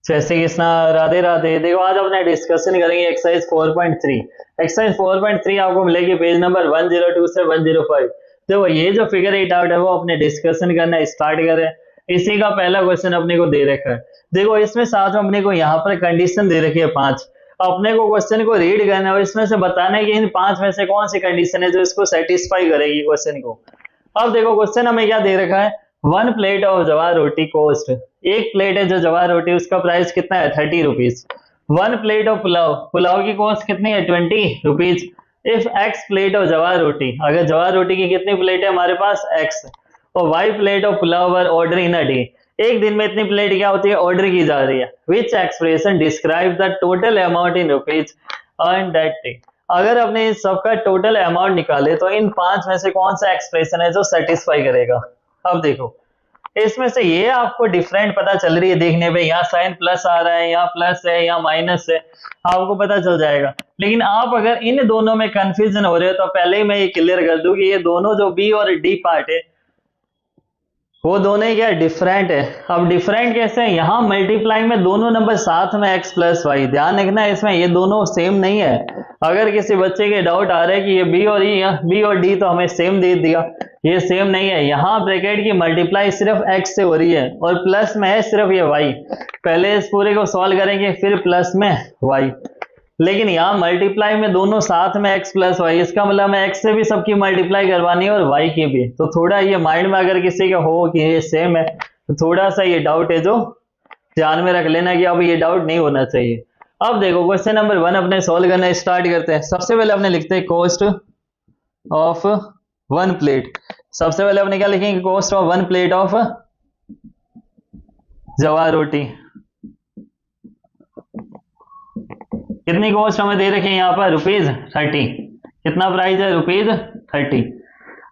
जय श्री कृष्णा। राधे राधे। देखो आज अपने डिस्कशन करेंगे एक्सरसाइज 4.3। एक्सरसाइज 4.3 आपको मिलेगी पेज नंबर 102 से 105। देखो ये जो फिगर 8 आउट है वो अपने डिस्कशन करना स्टार्ट करें। इसी का पहला क्वेश्चन अपने को दे रखा है। देखो इसमें साथ में अपने को यहाँ पर कंडीशन दे रखी है 5। अपने को क्वेश्चन को रीड करना है और इसमें से बताना है कि इन 5 में से कौन सी कंडीशन है जो इसको सेटिस्फाई करेगी क्वेश्चन को। अब देखो क्वेश्चन हमें क्या दे रखा है, 1 प्लेट ऑफ जवार रोटी कॉस्ट। एक प्लेट है जो जवार रोटी, उसका प्राइस कितना है 30 rupees. 1 plate of pulao, pulao की कॉस्ट कितनी है 20 rupees. If x plate of जवार रोटी, अगर जवार रोटी की कितनी प्लेट है हमारे पास एक्स, और Y plate of pulao were order in a day, एक दिन में इतनी प्लेट क्या होती है ऑर्डर की जा रही है। Which expression describe the total amount in rupees earn that day. अगर अपने इस सबका टोटल अमाउंट निकाले तो इन 5 में से कौन सा एक्सप्रेशन है जो सेटिस्फाई करेगा। अब देखो इसमें से ये आपको डिफरेंट पता चल रही है देखने पे, यहाँ साइन प्लस आ रहा है, यहाँ प्लस है, यहाँ माइनस है, आपको पता चल जाएगा। लेकिन आप अगर इन दोनों में कंफ्यूजन हो रहे हो तो पहले ही मैं ये क्लियर कर दूं कि ये दोनों जो बी और डी पार्ट है वो दोनों ही क्या डिफरेंट है। अब डिफरेंट कैसे है, यहाँ मल्टीप्लाइंग में दोनों नंबर साथ में x प्लस वाई, ध्यान रखना है इसमें ये दोनों सेम नहीं है। अगर किसी बच्चे के डाउट आ रहा है कि ये बी और ई, बी और डी तो हमें सेम दे दिया, ये सेम नहीं है। यहाँ ब्रैकेट की मल्टीप्लाई सिर्फ x से हो रही है और प्लस में है सिर्फ ये y। पहले इस पूरे को सॉल्व करेंगे फिर प्लस में y, लेकिन यहाँ मल्टीप्लाई में दोनों साथ में x प्लस वाई, इसका मतलब मैं x से भी सबकी मल्टीप्लाई करवानी है और y की भी। तो थोड़ा ये माइंड में अगर किसी का हो कि ये सेम है तो थोड़ा सा ये डाउट है जो ध्यान में रख लेना कि अब ये डाउट नहीं होना चाहिए। अब देखो क्वेश्चन नंबर 1 अपने सॉल्व करना स्टार्ट करते हैं। सबसे पहले अपने लिखते हैं कॉस्ट ऑफ 1 प्लेट। सबसे पहले अपने क्या लिखेंगे, कॉस्ट ऑफ 1 प्लेट ऑफ जवार रोटी। कितनी कॉस्ट हमें दे रखे हैं यहाँ पर ₹30। कितना प्राइस है ₹30।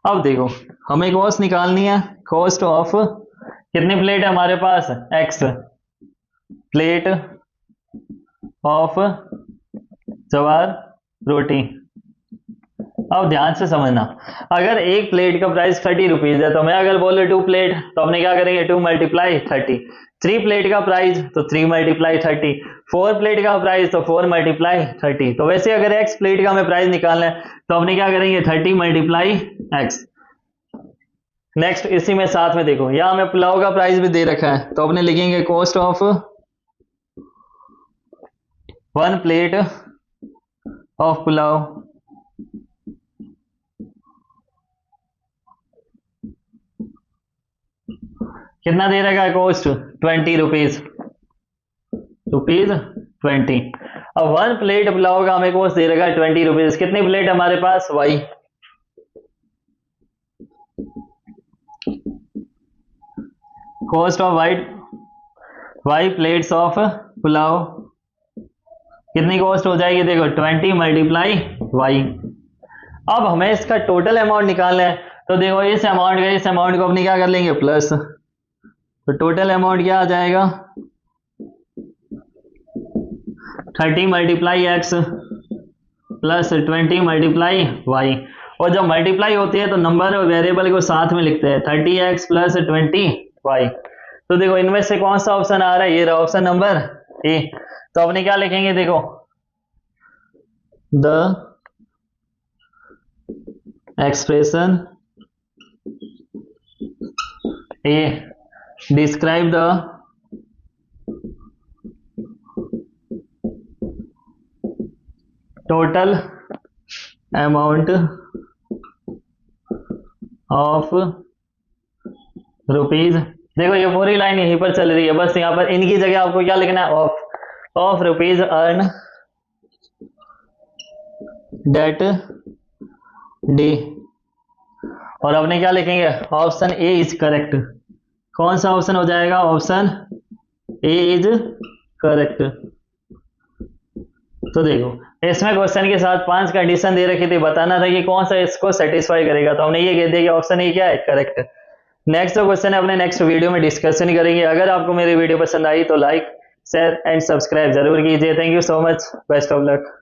अब देखो हमें कॉस्ट निकालनी है, कॉस्ट ऑफ कितनी प्लेट है हमारे पास x प्लेट ऑफ जवार रोटी। अब ध्यान से समझना, अगर एक प्लेट का प्राइस 30 रुपीज है तो मैं अगर बोले 2 प्लेट तो हमने क्या करेंगे 2 मल्टीप्लाई 30। 3 प्लेट का प्राइस तो 3 मल्टीप्लाई 30। 4 प्लेट का प्राइस तो 4 मल्टीप्लाई 30। तो वैसे अगर x प्लेट का हमें प्राइस निकालना है तो हमने क्या करेंगे 30 मल्टीप्लाई x। नेक्स्ट इसी में साथ में देखो यहाँ हमें पुलाव का प्राइस भी दे रखा है तो अपने लिखेंगे cost of 1 plate of pulao. कितना दे रखा है कॉस्ट 20 रुपीज 20। अब 1 प्लेट पुलाव का हमें कॉस्ट दे रखा है 20 रुपीज। कितनी प्लेट हमारे पास y, cost of y plates of pulao. कितनी कॉस्ट हो जाएगी देखो 20 मल्टीप्लाई y। अब हमें इसका टोटल अमाउंट निकालना है तो देखो इस अमाउंट को अपने क्या कर लेंगे प्लस, तो टोटल अमाउंट क्या आ जाएगा 30 multiply x plus 20 multiply y। और जब मल्टीप्लाई होती है तो नंबर और वेरिएबल को साथ में लिखते हैं 30x प्लस 20y। तो देखो इनमें से कौन सा ऑप्शन आ रहा है, ये रहा ऑप्शन नंबर ए। तो अपने क्या लिखेंगे देखो the expression a describe the total amount of rupees. देखो ये पूरी लाइन यहीं पर चल रही है, बस यहाँ पर इनकी जगह आपको क्या लिखना है of rupees earn that day. और अपने क्या लिखेंगे ऑप्शन ए इज करेक्ट। कौन सा ऑप्शन हो जाएगा, ऑप्शन ए इज करेक्ट। तो देखो इसमें क्वेश्चन के साथ 5 कंडीशन दे रखी थी, बताना था कि कौन सा इसको सेटिस्फाई करेगा, तो हमने ये कह दिया कि ऑप्शन ए क्या है करेक्ट। नेक्स्ट जो क्वेश्चन है अपने नेक्स्ट वीडियो में डिस्कशन करेंगे। अगर आपको मेरी वीडियो पसंद आई तो लाइक शेयर एंड सब्सक्राइब जरूर कीजिए। Thank you so much, best of luck.